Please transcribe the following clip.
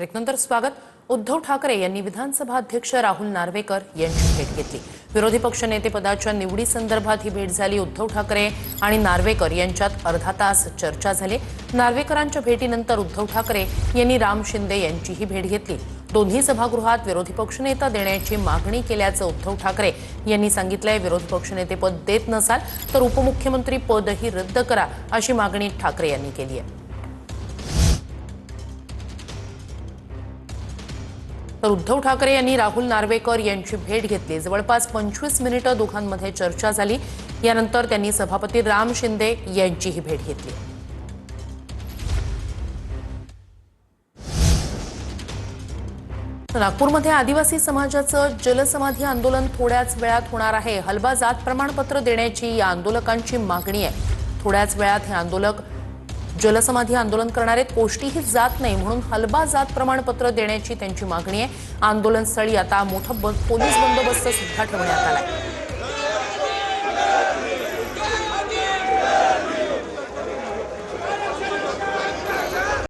ब्रेकनंतर स्वागत। उद्धव ठाकरे यांनी विधानसभा अध्यक्ष राहुल नार्वेकर यांची भेट घेतली। विरोधी पक्षनेतेपदाच्या निवडीसंदर्भात ही भेट झाली। उद्धव ठाकरे आणि नार्वेकर यांच्यात अर्धा तास चर्चा झाली। नार्वेकरांच्या भेटीनंतर उद्धव ठाकरे यांनी राम शिंदे यांचीही भेट घेतली। दोन्ही सभागृहात विरोधी पक्षनेता देण्याची मागणी केल्याचं उद्धव ठाकरे यांनी सांगितलंय। विरोधी पक्षनेतेपद देत नसाल तर उपमुख्यमंत्री पदही रद्द करा अशी मागणी ठाकरे यांनी केली आहे। तर उद्धव ठाकरे यांनी राहुल नार्वेकर यांची भेट घेतली। जवळपास 25 मिनिटं दोघांमध्ये चर्चा झाली। यानंतर त्यांनी सभापती राम शिंदे यांचीही भेट घेतली। नागपूरमध्ये आदिवासी समाजाचं जलसमाधी आंदोलन थोड्याच वेळात होणार आहे। हलबा जात प्रमाणपत्र देण्याची या आंदोलकांची मागणी आहे। थोड्याच वेळात हे आंदोलक जलसमाधी आंदोलन करणार आहेत। कोष्टीही जात नाही म्हणून हलबा जात प्रमाणपत्र देण्याची त्यांची मागणी आहे। आंदोलनस्थळी आता मोठा पोलीस बंदोबस्त सुद्धा ठेवण्यात आलाय।